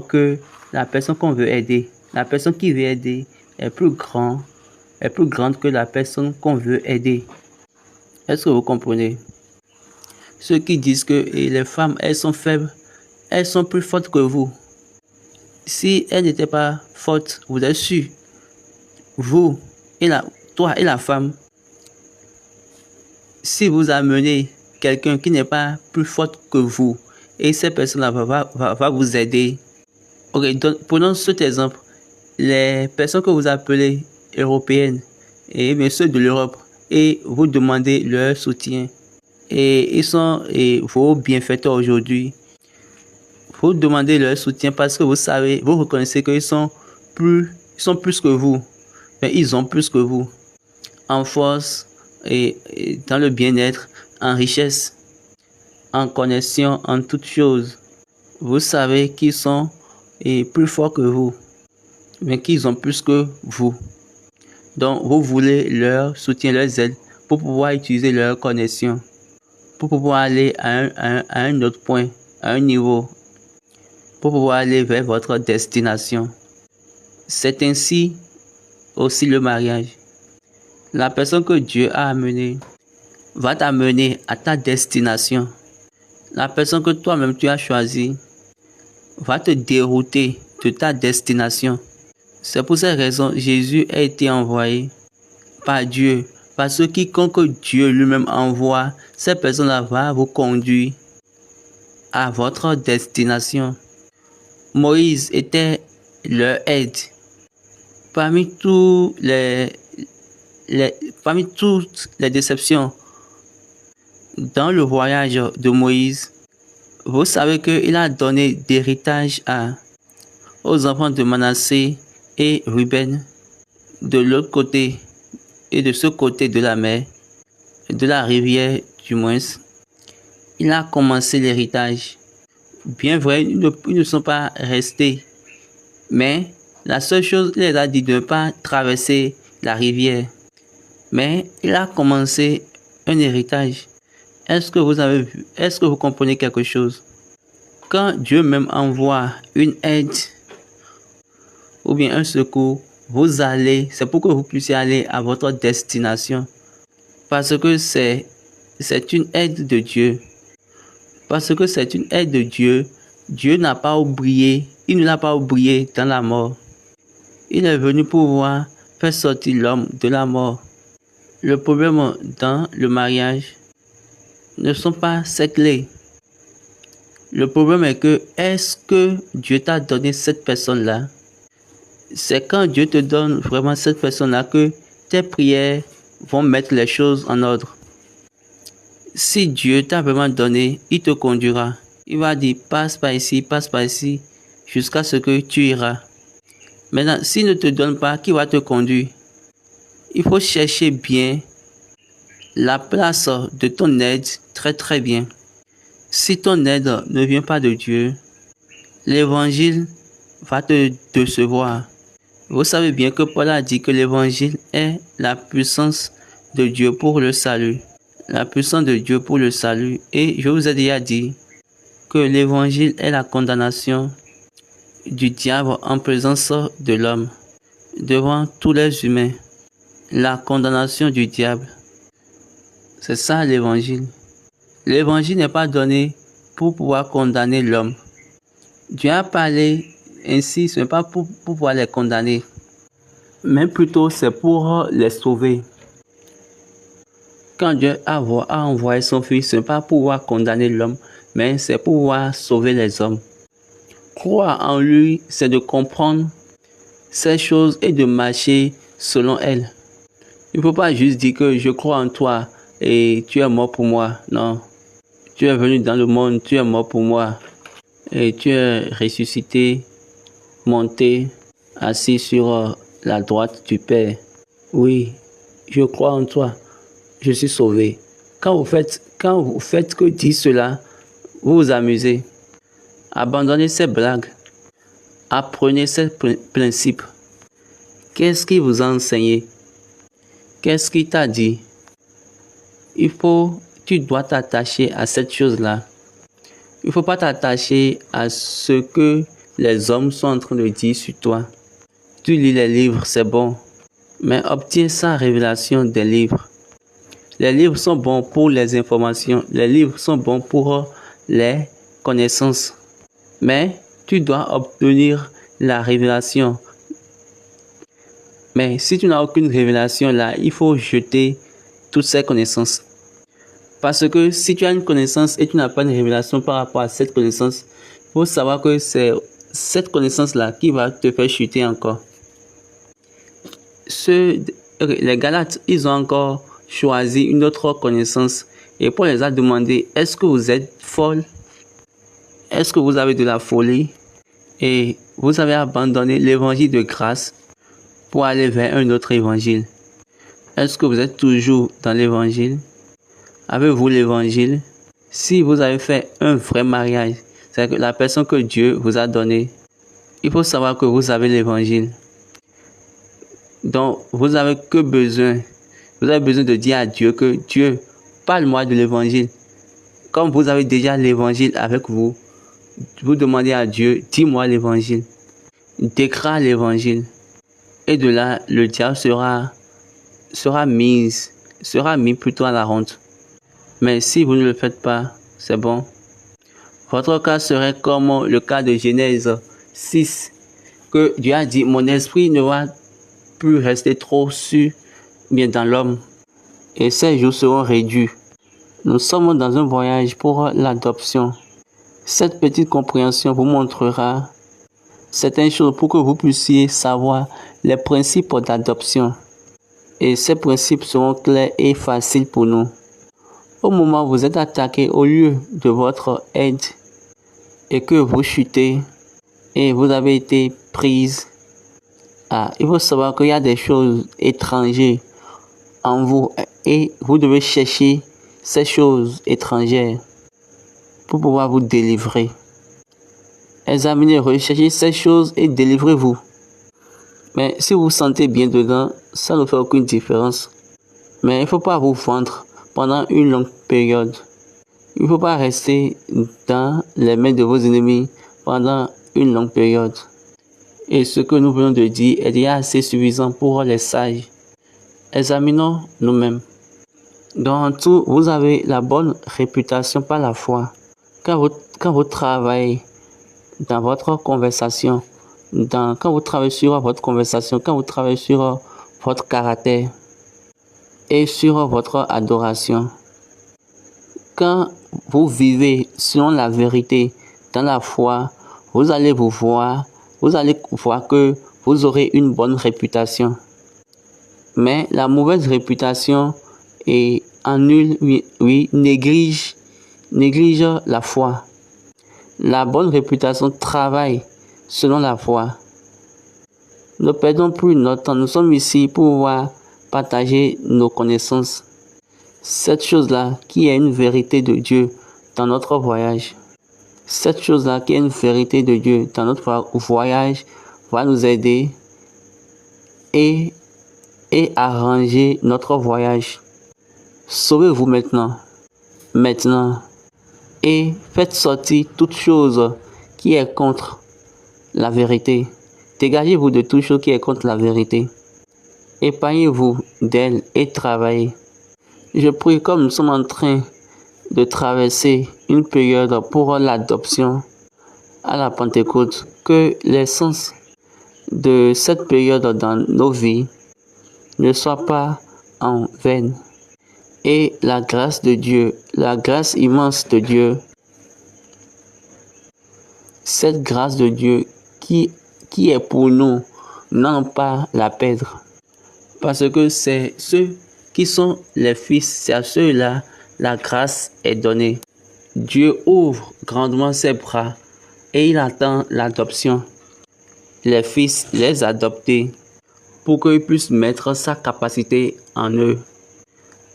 que la personne qu'on veut aider. La personne qui veut aider est plus grande que la personne qu'on veut aider. Est-ce que vous comprenez? Ceux qui disent que les femmes, elles sont faibles, elles sont plus fortes que vous. Si elles n'étaient pas fortes, vous êtes sûr, vous, toi et la femme, si vous amenez quelqu'un qui n'est pas plus forte que vous, et cette personne-là va vous aider. Ok, donc, prenons cet exemple. Les personnes que vous appelez européennes, et bien ceux de l'Europe, et vous demandez leur soutien. Et ils sont vos bienfaiteurs aujourd'hui. Vous demandez leur soutien parce que vous savez, vous reconnaissez qu'ils sont plus que vous. Mais ils ont plus que vous. En force, et dans le bien-être, en richesse, en connexion, en toutes choses. Vous savez qu'ils sont et plus forts que vous, mais qu'ils ont plus que vous. Donc, vous voulez leur soutien, leur aide pour pouvoir utiliser leur connexion, pour pouvoir aller à un autre point, à un niveau, pour pouvoir aller vers votre destination. C'est ainsi aussi le mariage. La personne que Dieu a amenée va t'amener à ta destination. La personne que toi-même tu as choisie va te dérouter de ta destination. C'est pour cette raison que Jésus a été envoyé par Dieu. Parce que quiconque Dieu lui-même envoie, cette personne-là va vous conduire à votre destination. Moïse était leur aide. Parmi toutes les déceptions dans le voyage de Moïse, vous savez qu'il a donné d'héritage aux enfants de Manassé et Ruben de l'autre côté et de ce côté de la mer, de la rivière du moins. Il a commencé l'héritage. Bien vrai, ils ne sont pas restés, mais la seule chose, il les a dit de ne pas traverser la rivière. Mais il a commencé un héritage. Est-ce que vous avez vu? Est-ce que vous comprenez quelque chose? Quand Dieu même envoie une aide ou bien un secours, vous allez, c'est pour que vous puissiez aller à votre destination. Parce que c'est une aide de Dieu. Parce que c'est une aide de Dieu. Dieu n'a pas oublié, il ne l'a pas oublié dans la mort. Il est venu pour pouvoir faire sortir l'homme de la mort. Le problème dans le mariage ne sont pas ces clés. Le problème est que, est-ce que Dieu t'a donné cette personne-là? C'est quand Dieu te donne vraiment cette personne-là que tes prières vont mettre les choses en ordre. Si Dieu t'a vraiment donné, il te conduira. Il va dire, passe par ici, jusqu'à ce que tu iras. Maintenant, s'il ne te donne pas, qui va te conduire? Il faut chercher bien la place de ton aide très très bien. Si ton aide ne vient pas de Dieu, l'évangile va te décevoir. Vous savez bien que Paul a dit que l'évangile est la puissance de Dieu pour le salut. La puissance de Dieu pour le salut. Et je vous ai déjà dit que l'évangile est la condamnation du diable en présence de l'homme, devant tous les humains. La condamnation du diable. C'est ça l'évangile. L'évangile n'est pas donné pour pouvoir condamner l'homme. Dieu a parlé ainsi, ce n'est pas pour pouvoir les condamner, mais plutôt c'est pour les sauver. Quand Dieu a envoyé son Fils, ce n'est pas pour pouvoir condamner l'homme, mais c'est pour pouvoir sauver les hommes. Croire en lui, c'est de comprendre ces choses et de marcher selon elles. Il ne faut pas juste dire que je crois en toi et tu es mort pour moi. Non. Tu es venu dans le monde, tu es mort pour moi. Et tu es ressuscité, monté, assis sur la droite du Père. Oui, je crois en toi. Je suis sauvé. Quand vous faites que dire cela, vous vous amusez. Abandonnez ces blagues. Apprenez ces principes. Qu'est-ce qui vous a enseigné? Qu'est-ce qui t'a dit? Tu dois t'attacher à cette chose-là. Il ne faut pas t'attacher à ce que les hommes sont en train de dire sur toi. Tu lis les livres, c'est bon. Mais obtiens sa révélation des livres. Les livres sont bons pour les informations. Les livres sont bons pour les connaissances. Mais tu dois obtenir la révélation. Mais si tu n'as aucune révélation là, il faut jeter toutes ces connaissances. Parce que si tu as une connaissance et tu n'as pas une révélation par rapport à cette connaissance, il faut savoir que c'est cette connaissance-là qui va te faire chuter encore. Les Galates, ils ont encore choisi une autre connaissance. Et Paul les a demandé, est-ce que vous êtes folle? Est-ce que vous avez de la folie? Et vous avez abandonné l'évangile de grâce pour aller vers un autre évangile. Est-ce que vous êtes toujours dans l'évangile? Avez-vous l'évangile? Si vous avez fait un vrai mariage, c'est que la personne que Dieu vous a donnée, il faut savoir que vous avez l'évangile. Donc, vous avez besoin de dire à Dieu que Dieu, parle-moi de l'évangile. Comme vous avez déjà l'évangile avec vous, vous demandez à Dieu, dis-moi l'évangile. Déclare l'évangile. Et de là, le diable sera mis plutôt à la honte. Mais si vous ne le faites pas, c'est bon. Votre cas serait comme le cas de Genèse 6, que Dieu a dit, mon esprit ne va plus rester trop bien dans l'homme. Et ces jours seront réduits. Nous sommes dans un voyage pour l'adoption. Cette petite compréhension vous montrera certaines choses pour que vous puissiez savoir les principes d'adoption. Et ces principes seront clairs et faciles pour nous. Au moment où vous êtes attaqué au lieu de votre aide et que vous chutez et vous avez été prise, il faut savoir qu'il y a des choses étrangères en vous et vous devez chercher ces choses étrangères pour pouvoir vous délivrer. Examinez, recherchez ces choses et délivrez-vous. Mais si vous vous sentez bien dedans, ça ne fait aucune différence. Mais il ne faut pas vous vendre pendant une longue période. Il ne faut pas rester dans les mains de vos ennemis pendant une longue période. Et ce que nous venons de dire est déjà assez suffisant pour les sages. Examinons nous-mêmes. Dans tout, vous avez la bonne réputation par la foi. Quand vous travaillez dans votre conversation, quand vous travaillez sur votre conversation, quand vous travaillez sur votre caractère et sur votre adoration, quand vous vivez selon la vérité dans la foi, vous allez voir que vous aurez une bonne réputation. Mais la mauvaise réputation néglige la foi. La bonne réputation travaille selon la foi. Ne perdons plus notre temps. Nous sommes ici pour pouvoir partager nos connaissances. Cette chose-là qui est une vérité de Dieu dans notre voyage. Cette chose-là qui est une vérité de Dieu dans notre voyage va nous aider et arranger notre voyage. Sauvez-vous maintenant. Et faites sortir toute chose qui est contre la vérité. Dégagez-vous de toute chose qui est contre la vérité. Épargnez-vous d'elle et travaillez. Je prie, comme nous sommes en train de traverser une période pour l'adoption à la Pentecôte, que l'essence de cette période dans nos vies ne soit pas en vain. Et la grâce de Dieu, la grâce immense de Dieu, cette grâce de Dieu qui est pour nous, n'allons pas la perdre. Parce que c'est ceux qui sont les fils, c'est à ceux-là la grâce est donnée. Dieu ouvre grandement ses bras et il attend l'adoption. Les fils, les adoptés, pour qu'ils puissent mettre sa capacité en eux,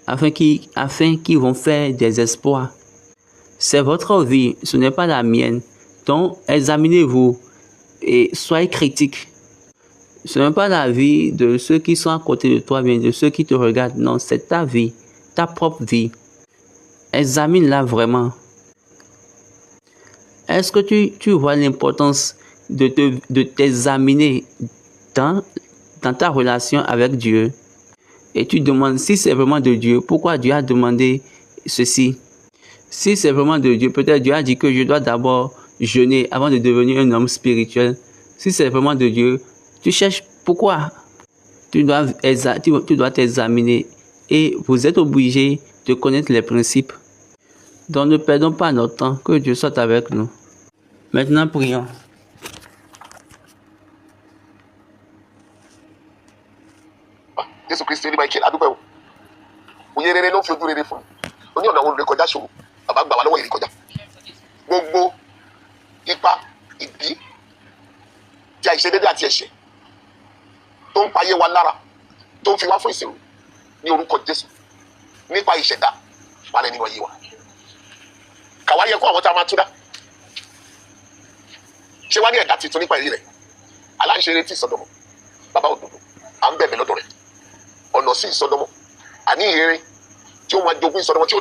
afin qu'ils vont faire des espoirs. C'est votre vie, ce n'est pas la mienne. Donc, examinez-vous et soyez critiques. Ce n'est pas la vie de ceux qui sont à côté de toi, bien de ceux qui te regardent. Non, c'est ta vie, ta propre vie. Examine-la vraiment. Est-ce que tu vois l'importance de t'examiner dans ta relation avec Dieu? Et tu demandes si c'est vraiment de Dieu, pourquoi Dieu a demandé ceci? Si c'est vraiment de Dieu, peut-être Dieu a dit que je dois d'abord jeûner avant de devenir un homme spirituel. Si c'est vraiment de Dieu, tu cherches pourquoi. Tu dois t'examiner et vous êtes obligé de connaître les principes. Donc ne perdons pas notre temps, que Dieu soit avec nous. Maintenant, prions. Jésù Kristi ní Michael adúpẹ́ o òye rere ló fi ojú rere fún un ní ọ̀nà òun rékọjá ṣòro bàbá gbà wá lọ́wọ́ ìrékọjá gbogbo ipa ìdí tí àìṣedédé àti ẹ̀ṣẹ̀ tó ń payé wa lára tó ń fi wá fún ìṣòro ní orúkọ Jésù nípa ìṣẹ̀dá parẹ́ nínú ayé wa kàwá yẹ kó àwọn tá a máa túdá ṣé wá ní ẹ̀dá tuntun nípa ìrí rẹ̀ aláìṣeré tí ìsọdọmọ bàbá òdodo à ń bẹ̀bẹ̀ lọ́dọ̀ rẹ̀ ọ̀nà sí ìsọdọmọ àní ìrere tí ó máa jogún ìsọdọmọ tí ó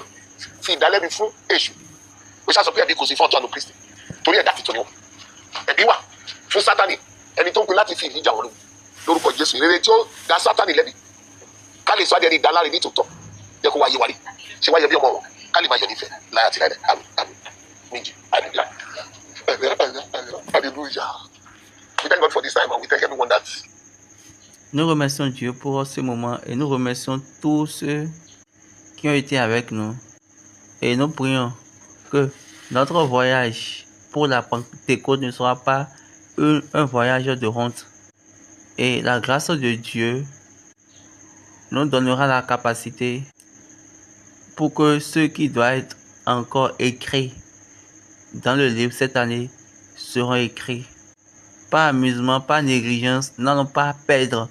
fi ìdálẹ́bi fún èṣù ó ṣàṣọ pé ẹ̀bí kò sí fún ọ̀tún àlọ́ Kristi torí ẹ̀dá tuntun ni wọn ẹ̀bí wà fún Sátánì ẹni tó ń pè láti fi ìdíjà wọn lórúkọ Jésù ìrere tí ó dá Sátánì lẹ́bi ká lè sọ adé ẹni ìdáláre ní tòótọ́ jẹ́ kó wáyé wárí ṣé wáyé bí ọmọ wọn ká lè máa yọ nífẹ̀ẹ́ láyà àti láyà àmì méjì àdìgbà hallelujah. We thank God for this time and we thank everyone that. Nous remercions Dieu pour ce moment et nous remercions tous ceux qui ont été avec nous. Et nous prions que notre voyage pour la Pentecôte ne sera pas un voyage de honte. Et la grâce de Dieu nous donnera la capacité pour que ce qui doit être encore écrit dans le livre cette année seront écrits. Pas amusement, pas négligence, n'allons pas perdre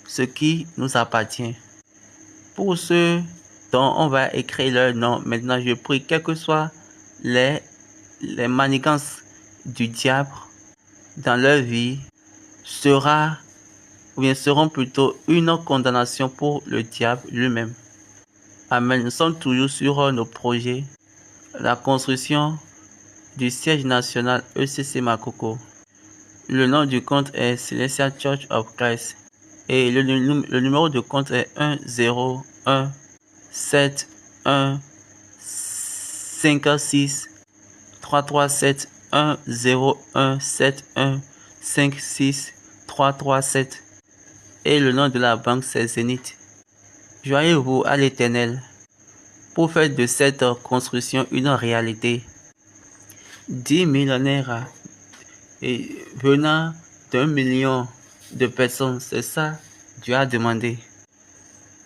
ce qui nous appartient. Pour ceux dont on va écrire leur nom, maintenant je prie, quelles que soient les manigances du diable dans leur vie, seront plutôt une condamnation pour le diable lui-même. Amen. Nous sommes toujours sur nos projets. La construction du siège national ECC Makoko. Le nom du compte est Celestial Church of Christ. Et le numéro de compte est 101 71 56 337 101 71 56 337. Et le nom de la banque c'est Zénith. Joignez-vous à l'Éternel pour faire de cette construction une réalité. 10 millionnaires et venant d'1 million de personnes, c'est ça Dieu a demandé.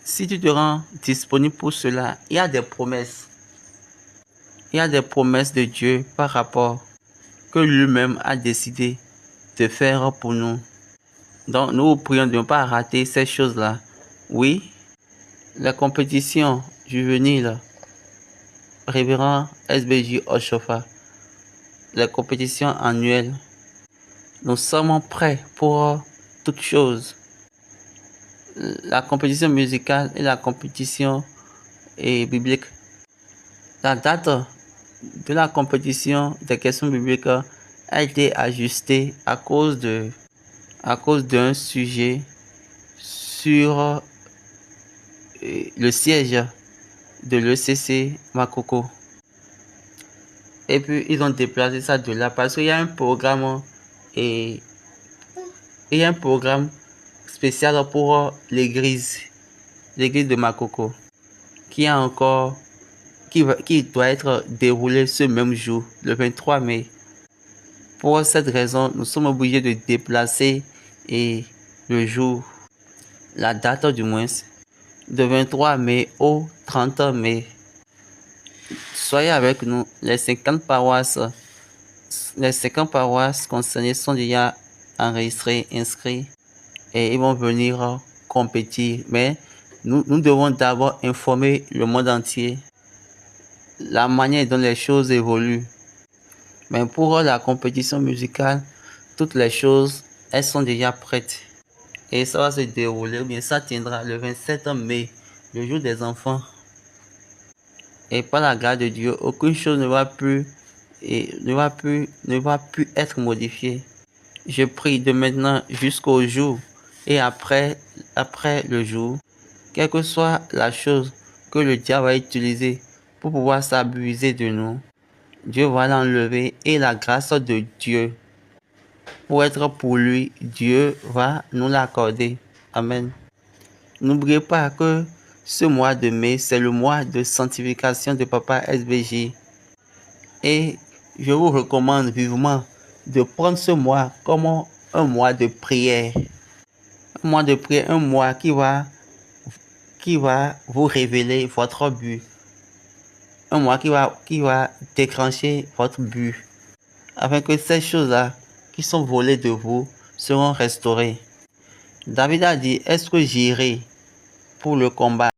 Si tu te rends disponible pour cela, il y a des promesses. Il y a des promesses de Dieu par rapport que lui-même a décidé de faire pour nous. Donc nous vous prions de ne pas rater ces choses-là. Oui, la compétition juvénile, révérend SBJ Oshofa, la compétition annuelle. Nous sommes prêts pour toutes choses. La compétition musicale et la compétition biblique. La date de la compétition des questions bibliques a été ajustée à cause d'un sujet sur le siège de l'ECC Makoko. Et puis ils ont déplacé ça de là parce qu'il y a un programme spécial pour l'église de Makoko qui doit être déroulé ce même jour, le 23 mai. Pour cette raison, nous sommes obligés de déplacer le jour, la date du moins, de 23 mai au 30 mai. Soyez avec nous. Les 50 paroisses concernées sont déjà enregistrées, inscrites et ils vont venir compétir. Mais nous devons d'abord informer le monde entier la manière dont les choses évoluent. Mais pour la compétition musicale, toutes les choses, elles sont déjà prêtes. Et ça va se dérouler, bien ça tiendra le 27 mai, le jour des enfants. Et par la grâce de Dieu, aucune chose ne va plus être modifiée. Je prie de maintenant jusqu'au jour et après le jour, quelle que soit la chose que le diable va utiliser pour pouvoir s'abuser de nous, Dieu va l'enlever et la grâce de Dieu pour être pour lui, Dieu va nous l'accorder. Amen. N'oubliez pas que ce mois de mai, c'est le mois de sanctification de Papa SBJ. Et je vous recommande vivement de prendre ce mois comme un mois de prière. Un mois de prière, un mois qui va vous révéler votre but. Un mois qui va déclencher votre but. Afin que ces choses-là qui sont volées de vous seront restaurées. David a dit, est-ce que j'irai pour le combat?